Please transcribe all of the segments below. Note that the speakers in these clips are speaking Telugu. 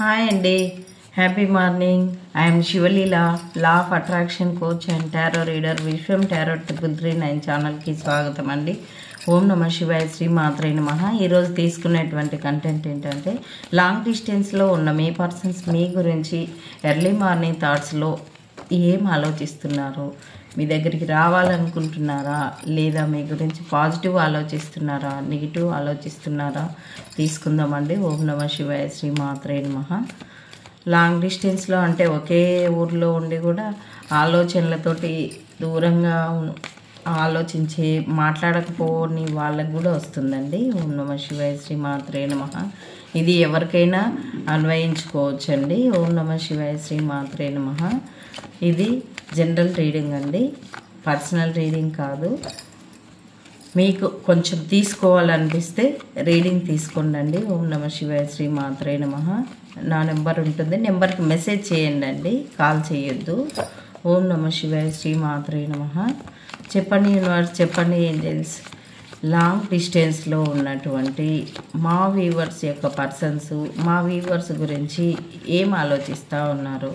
హాయ్ అండి, happy morning. I'm Sivaleela, law of attraction coach and tarot reader. Vishwam tarot 339 ఛానల్కి స్వాగతం అండి. ఓం నమ శివాయ, శ్రీ మాత్రే నమః. ఈరోజు తీసుకునేటువంటి కంటెంట్ ఏంటంటే, లాంగ్ డిస్టెన్స్లో ఉన్న మీ పర్సన్స్ మీ గురించి ఎర్లీ మార్నింగ్ థాట్స్లో ఏం ఆలోచిస్తున్నారు, మీ దగ్గరికి రావాలనుకుంటున్నారా, లేదా మీ గురించి పాజిటివ్ ఆలోచిస్తున్నారా, నెగిటివ్ ఆలోచిస్తున్నారా తీసుకుందామండి. ఓం నమ శివాయ, శ్రీ మాత్రే నమః. లాంగ్ డిస్టెన్స్లో అంటే ఒకే ఊర్లో ఉండి కూడా ఆలోచనలతోటి దూరంగా ఆలోచించి మాట్లాడకపోని వాళ్ళకు కూడా వస్తుందండి. ఓం నమ శివాయ, శ్రీ మాత్రే నమః. ఇది ఎవరికైనా అన్వయించుకోవచ్చండి. ఓం నమ శివాయ, శ్రీ మాత్రే నమః. ఇది జనరల్ రీడింగ్ అండి, పర్సనల్ రీడింగ్ కాదు. మీకు కొంచెం తీసుకోవాలనిపిస్తే రీడింగ్ తీసుకోండి. ఓం నమ శివాయ, శ్రీ మాత్రే నమః. నా నెంబర్ ఉంటుంది, నెంబర్కి మెసేజ్ చేయండి అండి, కాల్ చేయొద్దు. ఓం నమ శివాయ, శ్రీ మాత్రే నమః. చెప్పండి యూనివర్స్, చెప్పండి ఏంజెల్స్, లాంగ్ డిస్టెన్స్లో ఉన్నటువంటి మా వ్యూవర్స్ యొక్క పర్సన్స్ మా వ్యూవర్స్ గురించి ఏం ఆలోచిస్తూ ఉన్నారు.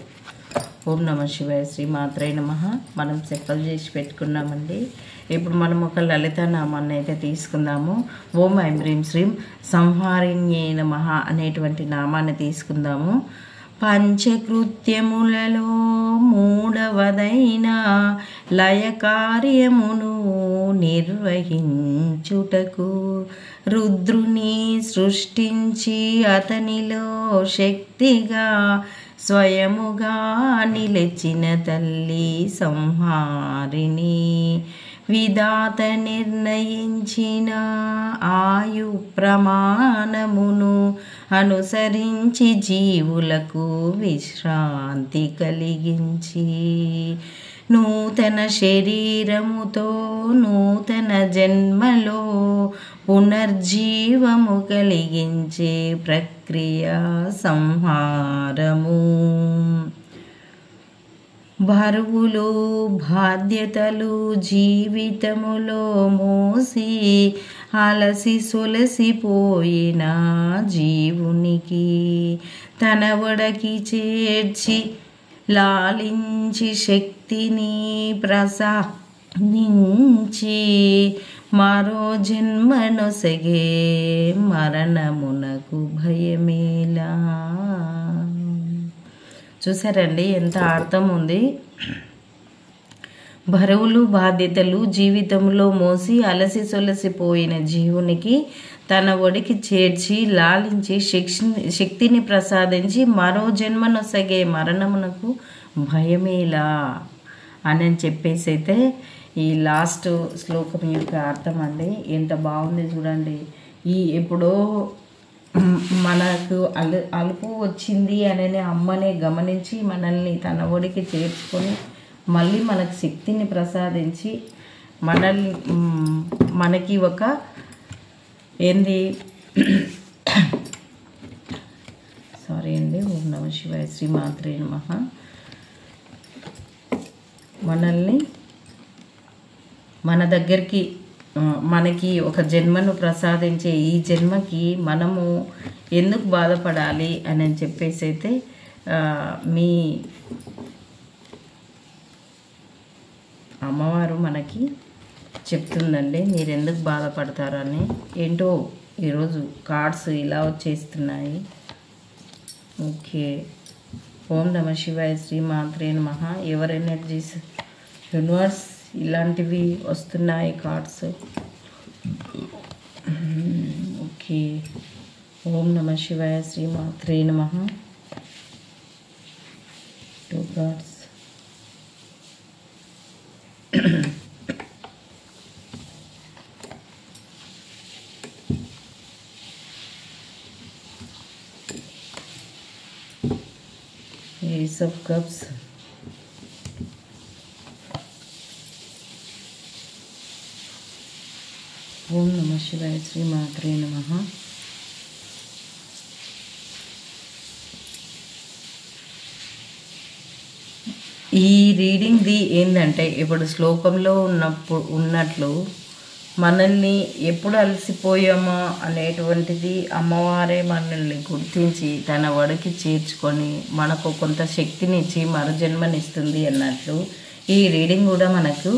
ఓం నమ శివాయ, శ్రీ మాత్రే నమః. మనం సెప్పలు చేసి పెట్టుకున్నామండి. ఇప్పుడు మనం ఒక లలిత నామాన్ని అయితే తీసుకుందాము. ఓం ఐం హ్రీం శ్రీం సంహారిణ్యే నమః అనేటువంటి నామాన్ని తీసుకుందాము. పంచకృత్యములలో మూడవదైన లయ కార్యమును నిర్వహించుటకు రుద్రుని సృష్టించి అతనిలో శక్తిగా స్వయముగా నిలిచిన తల్లి సంహారిణి, విధాత నిర్ణయించిన ఆయు ప్రమాణమును అనుసరించి జీవులకు విశ్రాంతి కలిగించి నూతన శరీరముతో నూతన జన్మలో పునర్జీవము కలిగించే ప్రక్రియ సంహారము. బరువులు బాధ్యతలు జీవితములో మోసి అలసి సొలసిపోయిన జీవునికి తన ఒడకి చేర్చి లాలించి శక్తిని ప్రసాదించి మరో జన్మనొసగే మరణమునకు భయమేలా. చూసారండి ఎంత అర్థం ఉంది. బరువులు బాధ్యతలు జీవితంలో మోసి అలసి సొలసిపోయిన జీవునికి తన ఒడికి చేర్చి లాలించి శక్తిని ప్రసాదించి మరో జన్మనొసగే మరణమునకు భయమేలా అని చెప్పేసి అయితే ఈ లాస్ట్ శ్లోకం యొక్క అర్థం అండి. ఎంత బాగుంది చూడండి. ఈ ఎప్పుడో మనకు అలుపు వచ్చింది అనే అమ్మనే గమనించి మనల్ని తన ఒడికి చేర్చుకొని మళ్ళీ మనకు శక్తిని ప్రసాదించి మనకి ఒక ఏంది సారీ అండి. ఓం నమ శివాయ, శ్రీ మాత్రే నమః. మనల్ని మన దగ్గరికి మనకి ఒక జన్మను ప్రసాదించే ఈ జన్మకి మనము ఎందుకు బాధపడాలి అని చెప్పేసి అయితే మీ అమ్మవారు మనకి చెప్తుందండి. మీరు ఎందుకు బాధపడతారని. ఏంటో ఈరోజు కార్డ్స్ ఇలా వచ్చేస్తున్నాయి. ఓకే. ఓం నమ శివాయ, శ్రీ మాత్రే నమః. ఎవరి ఎనర్జీస్ యూనివర్స్ ఇలాంటివి వస్తున్నాయి కార్డ్స్. ఓకే. ఓం నమ శివాయ, శ్రీ మాత్రే నమః. 2 కార్డ్స్. Ace of Cups. ఓం నమ శివాయ, శ్రీ మాత్రే నమః. ఈ రీడింగ్ది ఏంటంటే, ఇప్పుడు శ్లోకంలో ఉన్నట్లు మనల్ని ఎప్పుడు అలసిపోయామో అనేటువంటిది అమ్మవారే మనల్ని గుర్తించి తన ఒడికి చేర్చుకొని మనకు కొంత శక్తినిచ్చి మరుజన్మనిస్తుంది అన్నట్లు ఈ రీడింగ్ కూడా మనకు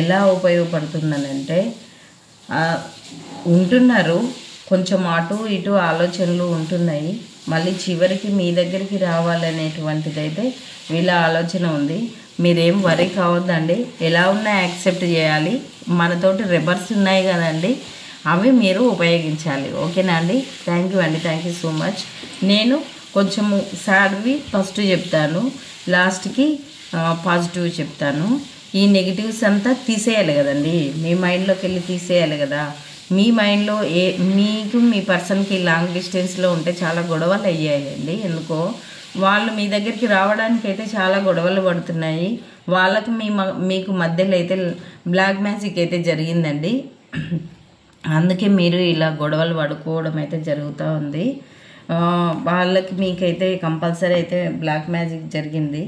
ఎలా ఉపయోగపడుతుందనంటే ఉంటున్నారు కొంచెం అటు ఇటు ఆలోచనలు ఉంటున్నాయి, మళ్ళీ చివరికి మీ దగ్గరికి రావాలనేటువంటిది అయితే వీళ్ళ ఆలోచన ఉంది. మీరేం వరీ కావద్దండి, ఎలా ఉన్నా యాక్సెప్ట్ చేయాలి. మనతోటి రివర్స్ ఉన్నాయి కదండి, అవి మీరు ఉపయోగించాలి. ఓకేనా అండి? థ్యాంక్ యూ అండి, థ్యాంక్ యూ సో మచ్. నేను కొంచెము సాడ్వి ఫస్ట్ చెప్తాను, లాస్ట్కి పాజిటివ్ చెప్తాను. ఈ నెగిటివ్స్ అంతా తీసేయాలి కదండి, మీ మైండ్లోకి వెళ్ళి తీసేయాలి కదా. మీ మైండ్లో మీకు మీ పర్సన్కి లాంగ్ డిస్టెన్స్లో ఉంటే చాలా గొడవలు అయ్యాయండి. ఎందుకో వాళ్ళు మీ దగ్గరికి రావడానికి అయితే చాలా గొడవలు పడుతున్నాయి. వాళ్ళకి మీకు మధ్యలో అయితే బ్లాక్ మ్యాజిక్ అయితే జరిగిందండి. అందుకే మీరు ఇలా గొడవలు పడుకోవడం అయితే జరుగుతూ ఉంది. వాళ్ళకి మీకైతే కంపల్సరీ అయితే బ్లాక్ మ్యాజిక్ జరిగింది.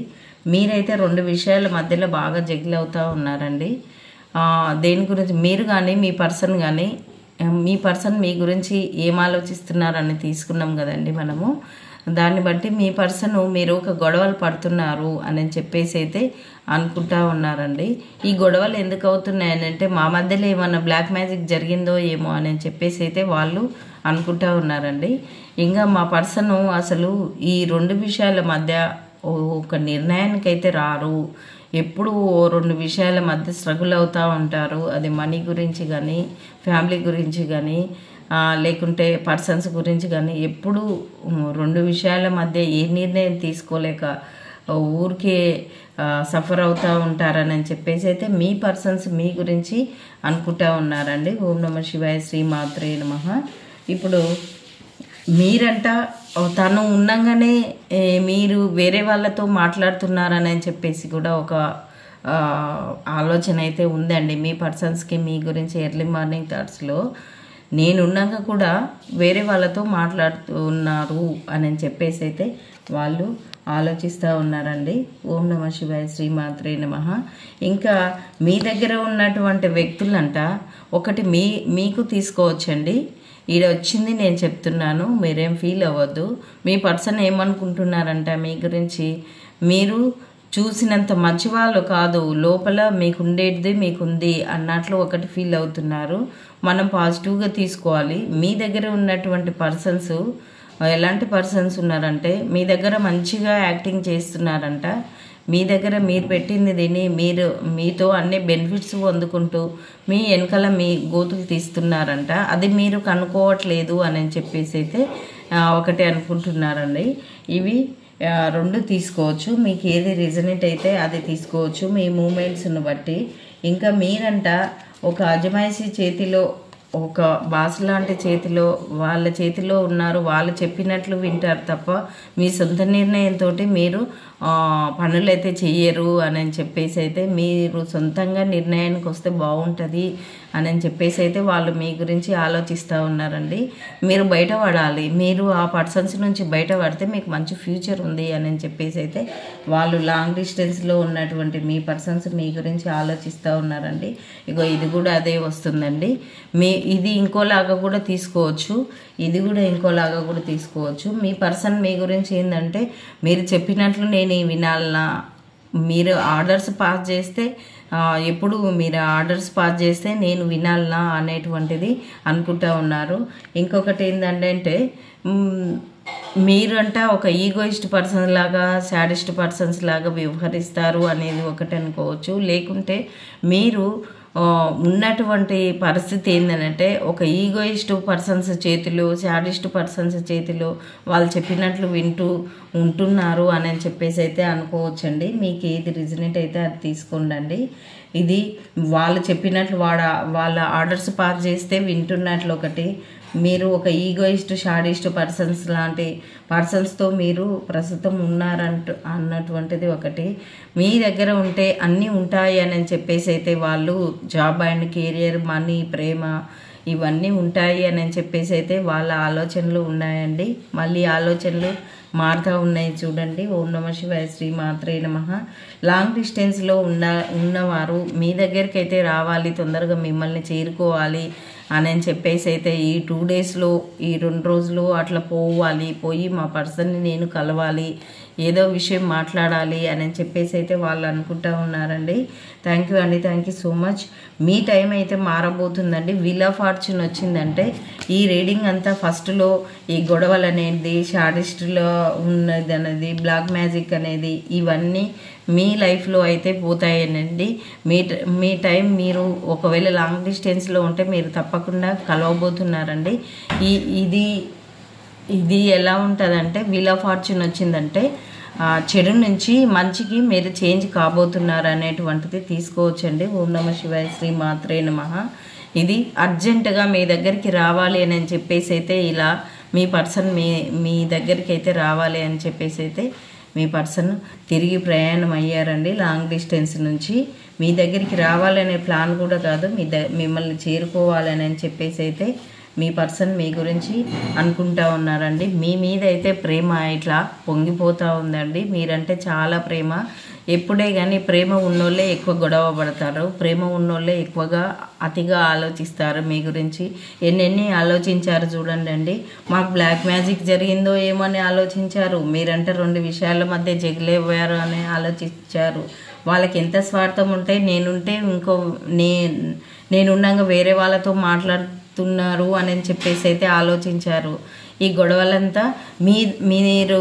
మీరైతే రెండు విషయాల మధ్యలో బాగా జగిల్ అవుతూ ఉన్నారండి. దేని గురించి మీరు కానీ మీ పర్సన్ కానీ, మీ పర్సన్ మీ గురించి ఏం ఆలోచిస్తున్నారని తీసుకున్నాం కదండి మనము. దాన్ని బట్టి మీ పర్సన్ మీరు ఒక గొడవలు పడుతున్నారు అని చెప్పేసి అయితే అనుకుంటా ఉన్నారండి. ఈ గొడవలు ఎందుకు అవుతున్నాయని అంటే మా మధ్యలో ఏమన్నా బ్లాక్ మ్యాజిక్ జరిగిందో ఏమో అని చెప్పేసి అయితే వాళ్ళు అనుకుంటా ఉన్నారండి. ఇంకా మా పర్సన్ అసలు ఈ రెండు విషయాల మధ్య ఒక నిర్ణయానికైతే రారు. ఎప్పుడు రెండు విషయాల మధ్య స్ట్రగుల్ అవుతూ ఉంటారు. అది మనీ గురించి కానీ, ఫ్యామిలీ గురించి కానీ, లేకుంటే పర్సన్స్ గురించి కానీ, ఎప్పుడు రెండు విషయాల మధ్య ఏ నిర్ణయం తీసుకోలేక ఊరికే సఫర్ అవుతూ ఉంటారని చెప్పేసి అయితే మీ పర్సన్స్ మీ గురించి అనుకుంటా ఉన్నారండి. ఓం నమః శివాయ, శ్రీ మాత్రే నమః. ఇప్పుడు మీరంట తను ఉండగానే మీరు వేరే వాళ్ళతో మాట్లాడుతున్నారని చెప్పేసి కూడా ఒక ఆలోచన అయితే ఉందండి మీ పర్సన్స్కి మీ గురించి. ఎర్లీ మార్నింగ్ థాట్స్లో నేనున్నాక కూడా వేరే వాళ్ళతో మాట్లాడుతున్నారు అని చెప్పేసి అయితే వాళ్ళు ఆలోచిస్తూ ఉన్నారండి. ఓం నమః శివాయ, శ్రీ మాత్రే నమః. ఇంకా మీ దగ్గర ఉన్నటువంటి వ్యక్తులంట ఒకటి మీకు తీసుకోవచ్చండి. ఈడ వచ్చింది నేను చెప్తున్నాను, మీరేం ఫీల్ అవ్వద్దు. మీ పర్సన్ ఏమనుకుంటున్నారంట మీ గురించి, మీరు చూసినంత మంచి వాళ్ళు కాదు, లోపల మీకుండేది మీకుంది అన్నట్లు ఒకటి ఫీల్ అవుతున్నారు. మనం పాజిటివ్గా తీసుకోవాలి. మీ దగ్గర ఉన్నటువంటి పర్సన్స్ ఎలాంటి పర్సన్స్ ఉన్నారంటే మీ దగ్గర మంచిగా యాక్టింగ్ చేస్తున్నారంట. మీ దగ్గర మీరు పెట్టింది తిని మీతో అన్ని బెనిఫిట్స్ పొందుకుంటూ మీ వెనకాల మీ గోతులు తీస్తున్నారంట. అది మీరు కనుక్కోవట్లేదు అని చెప్పేసి అయితే ఒకటి అనుకుంటున్నారండి. ఇవి రెండు తీసుకోవచ్చు, మీకు ఏది రిజనేట్ అయితే అది తీసుకోవచ్చు మీ మూమెంట్స్ను బట్టి. ఇంకా మీరంట ఒక అజమాయిషీ చేతిలో, ఒక బాస్ లాంటి చేతిలో, వాళ్ళ చేతిలో ఉన్నారు. వాళ్ళు చెప్పినట్లు వింటారు తప్ప మీ సొంత నిర్ణయంతో మీరు పనులు అయితే చెయ్యరు అని చెప్పేసి అయితే మీరు సొంతంగా నిర్ణయానికి వస్తే బాగుంటుంది అని చెప్పేసి అయితే వాళ్ళు మీ గురించి ఆలోచిస్తూ ఉన్నారండి. మీరు బయటపడాలి, మీరు ఆ పర్సన్స్ నుంచి బయటపడితే మీకు మంచి ఫ్యూచర్ ఉంది అని చెప్పేసి అయితే వాళ్ళు లాంగ్ డిస్టెన్స్లో ఉన్నటువంటి మీ పర్సన్స్ మీ గురించి ఆలోచిస్తూ ఉన్నారండి. ఇగో ఇది కూడా అదే వస్తుందండి. ఇది ఇంకోలాగా కూడా తీసుకోవచ్చు, ఇది కూడా ఇంకోలాగా కూడా తీసుకోవచ్చు. మీ పర్సన్ మీ గురించి ఏంటంటే మీరు చెప్పినట్లు నేను వినాలనా, మీరు ఆర్డర్స్ పాస్ చేస్తే ఎప్పుడు మీరు ఆర్డర్స్ పాస్ చేస్తే నేను వినాలనా అనేటువంటిది అనుకుంటూ ఉన్నారు. ఇంకొకటి ఏంటంటే మీరంట ఒక ఈగోయిస్ట్ పర్సన్ లాగా, సాడిస్ట్ పర్సన్స్ లాగా వ్యవహరిస్తారు అనేది ఒకటి అనుకోవచ్చు. లేకుంటే మీరు ఉన్నటువంటి పరిస్థితి ఏంటంటే ఒక ఈగోయిస్ట్ పర్సన్స్ చేతిలో, సాడిస్ట్ పర్సన్స్ చేతిలో వాళ్ళు చెప్పినట్లు వింటూ ఉంటున్నారు అని చెప్పేసి అయితే అనుకోవచ్చండి. మీకు ఏది రిజనేట్ అయితే అది తీసుకోండి. ఇది వాళ్ళు చెప్పినట్లు వాళ్ళ ఆర్డర్స్ పాస్ చేస్తే వింటున్నట్లు ఒకటి, మీరు ఒక ఈగోయిస్ట్, షాడిస్ట్ పర్సన్స్ లాంటి పర్సన్స్తో మీరు ప్రస్తుతం అన్నటువంటిది ఒకటి. మీ దగ్గర ఉంటే అన్నీ ఉంటాయి అని చెప్పేసి అయితే వాళ్ళు జాబ్ అండ్ కెరియర్, మనీ, ప్రేమ ఇవన్నీ ఉంటాయి అని చెప్పేసి అయితే వాళ్ళ ఆలోచనలు ఉన్నాయండి. మళ్ళీ ఆలోచనలు మారుతూ ఉన్నాయి చూడండి. ఓం నమ శివాయ, శ్రీ మాత్రే నమః. లాంగ్ డిస్టెన్స్లో ఉన్నవారు మీ దగ్గరికి అయితే రావాలి, తొందరగా మిమ్మల్ని చేరుకోవాలి అని చెప్పేసి అయితే ఈ 2 డేస్లో, ఈ 2 రోజులు అట్లా పోయి మా పర్సన్ని నేను కలవాలి, ఏదో విషయం మాట్లాడాలి అని చెప్పేసి అయితే వాళ్ళు అనుకుంటూ ఉన్నారండి. థ్యాంక్ యూ అండి, thank you so much. Me time అయితే మారబోతుందండి. వీల్ ఆఫ్ ఫార్చ్యూన్ వచ్చిందంటే ఈ రీడింగ్ అంతా ఫస్ట్లో ఈ గొడవలు అనేది, షాడిస్ట్లో ఉన్నది అనేది, బ్లాక్ మ్యాజిక్ అనేది, ఇవన్నీ మీ లైఫ్లో అయితే పోతాయనండి. మీ టైం మీరు ఒకవేళ లాంగ్ డిస్టెన్స్లో ఉంటే మీరు తప్పకుండా కలవబోతున్నారండి. ఇది ఎలా ఉంటుందంటే వీల్ ఆఫ్ ఫార్చ్యూన్ వచ్చిందంటే చెడు నుంచి మంచికి మీరు చేంజ్ కాబోతున్నారు అనేటువంటిది తీసుకోవచ్చండి. ఓం నమ శివాయ, శ్రీ మాత్రే నమః. ఇది అర్జెంటుగా మీ దగ్గరికి రావాలి అని చెప్పేసి అయితే ఇలా మీ పర్సన్ మీ దగ్గరికి అయితే రావాలి అని చెప్పేసి అయితే మీ పర్సన్ తిరిగి ప్రయాణం అయ్యారండి. లాంగ్ డిస్టెన్స్ నుంచి మీ దగ్గరికి రావాలనే ప్లాన్ కూడా కాదు, మిమ్మల్ని చేరుకోవాలని చెప్పేసి అయితే మీ పర్సన్ మీ గురించి అనుకుంటా ఉన్నారండి. మీ మీద అయితే ప్రేమ ఇట్లా పొంగిపోతూ ఉందండి. మీరంటే చాలా ప్రేమ. ఎప్పుడే కానీ ప్రేమ ఉన్నోళ్ళే ఎక్కువ గొడవ పడతారు, ప్రేమ ఉన్నోళ్ళే ఎక్కువగా అతిగా ఆలోచిస్తారు మీ గురించి. ఎన్నెన్ని ఆలోచించారు చూడండి. మాకు బ్లాక్ మ్యాజిక్ జరిగిందో ఏమో అని ఆలోచించారు. మీరంటే 2 విషయాల మధ్య జగిలేపోయారు అని ఆలోచించారు. వాళ్ళకి ఎంత స్వార్థం ఉంటే నేనున్నాక వేరే వాళ్ళతో మాట్లాడుతున్నారు అని చెప్పేసి అయితే ఆలోచించారు. ఈ గొడవలంతా మీరు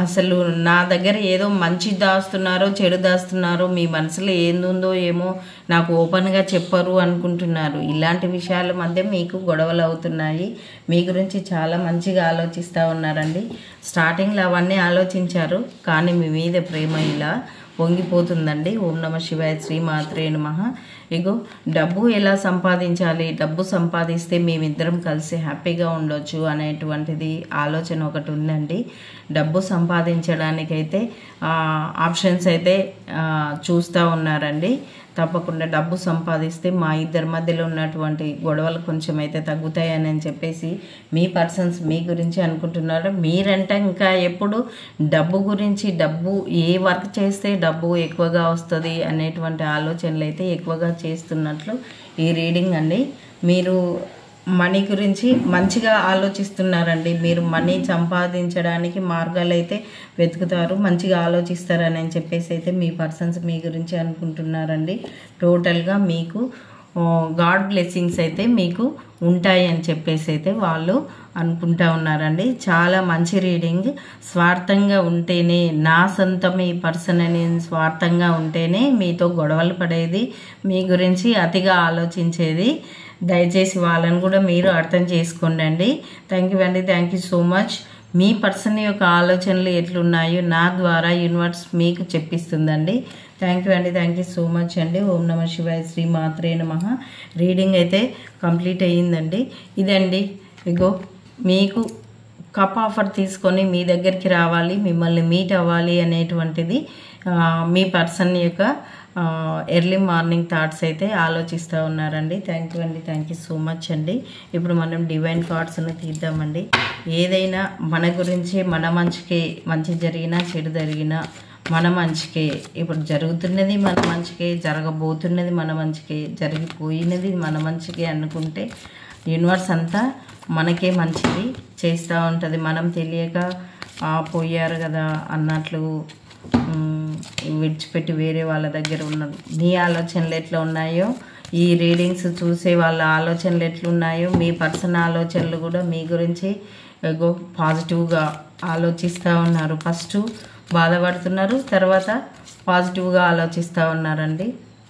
అసలు నా దగ్గర ఏదో మంచి దాస్తున్నారో చెడు దాస్తున్నారో, మీ మనసులో ఏందుందో ఏమో నాకు ఓపెన్గా చెప్పరు అనుకుంటున్నారు. ఇలాంటి విషయాల మధ్య మీకు గొడవలు అవుతున్నాయి. మీ గురించి చాలా మంచిగా ఆలోచిస్తూ ఉన్నారండి. స్టార్టింగ్లో అవన్నీ ఆలోచించారు, కానీ మీ మీద ప్రేమ ఇలా పొంగిపోతుందండి. ఓం నమ శివాయ, శ్రీ మాత్రే నమః. ఇగో డబ్బు ఎలా సంపాదించాలి, డబ్బు సంపాదిస్తే మేమిద్దరం కలిసి హ్యాపీగా ఉండొచ్చు అనేటువంటిది ఆలోచన ఒకటి ఉందండి. డబ్బు సంపాదించడానికైతే ఆప్షన్స్ అయితే చూస్తూ ఉన్నారండి. తప్పకుండా డబ్బు సంపాదిస్తే మా ఇద్దరి మధ్యలో ఉన్నటువంటి గొడవలు కొంచెం అయితే తగ్గుతాయని చెప్పేసి మీ పర్సన్స్ మీ గురించి అనుకుంటున్నారు. మీరంటే ఇంకా ఎప్పుడు డబ్బు గురించి, డబ్బు ఏ వర్క్ చేస్తే డబ్బు ఎక్కువగా వస్తుంది అనేటువంటి ఆలోచనలు అయితే ఎక్కువగా చేస్తున్నట్లు ఈ రీడింగ్ అండి. మీరు మనీ గురించి మంచిగా ఆలోచిస్తున్నారండి. మీరు మనీ సంపాదించడానికి మార్గాలు అయితే వెతుకుతారు, మంచిగా ఆలోచిస్తారని చెప్పేసి అయితే మీ పర్సన్స్ మీ గురించి అనుకుంటున్నారండి. టోటల్గా మీకు గాడ్ బ్లెస్సింగ్స్ అయితే మీకు ఉంటాయి అని చెప్పేసి అయితే వాళ్ళు అనుకుంటా ఉన్నారండి. చాలా మంచి రీడింగ్. స్వార్థంగా ఉంటేనే నా సొంతం ఈ పర్సన్ అని స్వార్థంగా ఉంటేనే మీతో గొడవలు పడేది, మీ గురించి అతిగా ఆలోచించేది. దయచేసి వాళ్ళని కూడా మీరు అర్థం చేసుకోండి. థ్యాంక్ యూ అండి, thank you so much. Me person యొక్క ఆలోచనలు ఎట్లున్నాయో నా ద్వారా యూనివర్స్ మీకు చెప్పిస్తుందండి. థ్యాంక్ యూ అండి, థ్యాంక్ యూ సో మచ్ అండి. ఓం నమ శివాయ, శ్రీ మాత్రే నమః. రీడింగ్ అయితే కంప్లీట్ అయ్యిందండి. ఇదండి, ఇగో మీకు కప్ ఆఫర్ తీసుకొని మీ దగ్గరికి రావాలి, మిమ్మల్ని మీట్ అవ్వాలి అనేటువంటిది మీ పర్సన్ యొక్క ఎర్లీ మార్నింగ్ థాట్స్ అయితే ఆలోచిస్తూ ఉన్నారండి. థ్యాంక్ యూ అండి, థ్యాంక్ యూ సో మచ్ అండి. ఇప్పుడు మనం డివైన్ కార్డ్స్ని తీద్దామండి. ఏదైనా మన గురించి, మన మంచికే, మంచి జరిగినా చెడు జరిగినా మన మంచికే. ఇప్పుడు జరుగుతున్నది మన మంచికే, జరగబోతున్నది మన మంచికే, జరిగిపోయినది మన మంచికే అనుకుంటే యూనివర్స్ అంతా మనకే మంచిది చేస్తూ ఉంటుంది. మనం తెలియక పోయారు కదా అన్నట్లు విడిచిపెట్టి వేరే వాళ్ళ దగ్గర ఉన్నారు. మీ ఆలోచనలు ఎట్లా ఉన్నాయో, ఈ రీడింగ్స్ చూసే వాళ్ళ ఆలోచనలు ఎట్లున్నాయో, మీ పర్సన్ ఆలోచనలు కూడా మీ గురించి పాజిటివ్గా ఆలోచిస్తూ ఉన్నారు. ఫస్ట్ బాధపడుతున్నారు, తర్వాత పాజిటివ్గా ఆలోచిస్తూ ఉన్నారండి.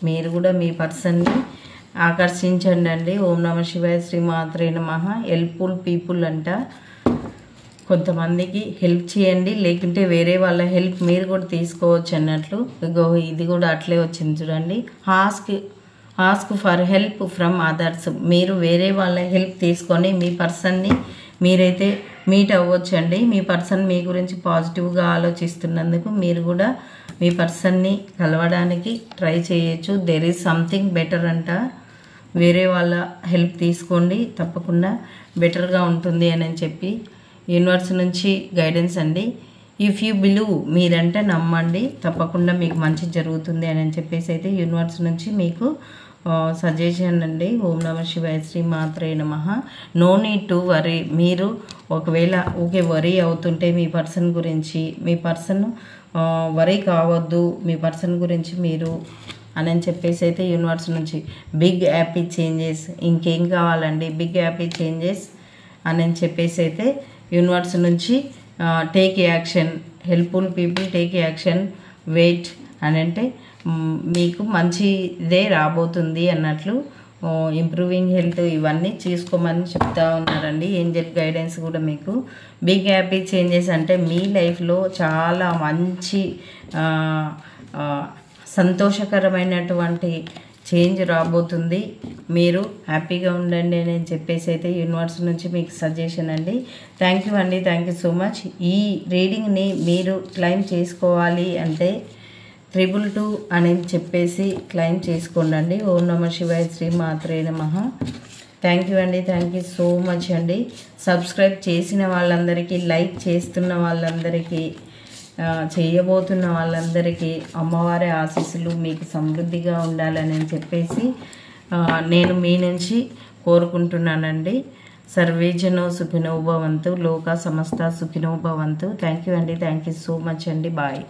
మీరు కూడా మీ పర్సన్ని ఆకర్షించండి అండి. ఓం నమ శివాయ, శ్రీ మాత్రే నమః. హెల్ప్ఫుల్ పీపుల్ అంట. కొంతమందికి హెల్ప్ చేయండి, లేకుంటే వేరే వాళ్ళ హెల్ప్ మీరు కూడా తీసుకోవచ్చు అన్నట్లు. ఇది కూడా అట్లే వచ్చింది చూడండి. Ask for help from others. మీరు వేరే వాళ్ళ హెల్ప్ తీసుకొని మీ పర్సన్ని మీరైతే మీట్ అవ్వచ్చండి. మీ పర్సన్ మీ గురించి పాజిటివ్గా ఆలోచిస్తున్నందుకు మీరు కూడా మీ పర్సన్ని కలవడానికి ట్రై చేయొచ్చు. దెర్ ఈజ్ సంథింగ్ బెటర్ అంట. వేరే వాళ్ళ హెల్ప్ తీసుకోండి, తప్పకుండా బెటర్గా ఉంటుంది అని చెప్పి యూనివర్స్ నుంచి గైడెన్స్ అండి. ఇఫ్ యూ బిలీవ్, మీరంటే నమ్మండి, తప్పకుండా మీకు మంచి జరుగుతుంది అని చెప్పేసి అయితే యూనివర్స్ నుంచి మీకు సజెషన్ అండి. ఓం నమ శివాయ, శ్రీ మాత్రే నమః. No need to worry. మీరు ఒకవేళ ఓకే వరీ అవుతుంటే మీ పర్సన్ గురించి, మీ పర్సన్ వరీ కావద్దు మీ పర్సన్ గురించి మీరు అని చెప్పేసి అయితే యూనివర్స్ నుంచి బిగ్ హ్యాపీ చేంజెస్, ఇంకేం కావాలండి, బిగ్ హ్యాపీ చేంజెస్ అని చెప్పేసి అయితే యూనివర్స్ నుంచి take action, helpful people take action, wait అని అంటే మీకు మంచిదే రాబోతుంది అన్నట్లు. ఇంప్రూవింగ్ హెల్త్ ఇవన్నీ చేసుకోమని చెప్తా ఉన్నారండి. ఏంజెల్ గైడెన్స్ కూడా మీకు బిగ్ హ్యాపీ చేంజెస్ అంటే మీ లైఫ్లో చాలా మంచి సంతోషకరమైనటువంటి చేంజ్ రాబోతుంది. మీరు హ్యాపీగా ఉండండి అని చెప్పేసి అయితే యూనివర్స్ నుంచి మీకు సజెషన్ అండి. థ్యాంక్ యూ అండి, థ్యాంక్ యూ సో మచ్. ఈ రీడింగ్ని మీరు క్లెయిమ్ చేసుకోవాలి అంటే 222 అని చెప్పేసి క్లెయిమ్ చేసుకోండి. ఓం నమ శివాయ, శ్రీ మాత్రే నమః. థ్యాంక్ యూ అండి, థ్యాంక్ యూ సో మచ్ అండి. సబ్స్క్రైబ్ చేసిన వాళ్ళందరికీ, లైక్ చేస్తున్న వాళ్ళందరికీ, చేయబోతున్న వాళ్ళందరికీ అమ్మవారి ఆశీస్సులు మీకు సమృద్ధిగా ఉండాలని చెప్పేసి నేను మీ నుంచి కోరుకుంటున్నానండి. సర్వేజనో సుఖినో భవంతు, లోక సమస్త సుఖినో భవంతు. థ్యాంక్ యూ అండి, థ్యాంక్ యూ సో మచ్ అండి. బాయ్.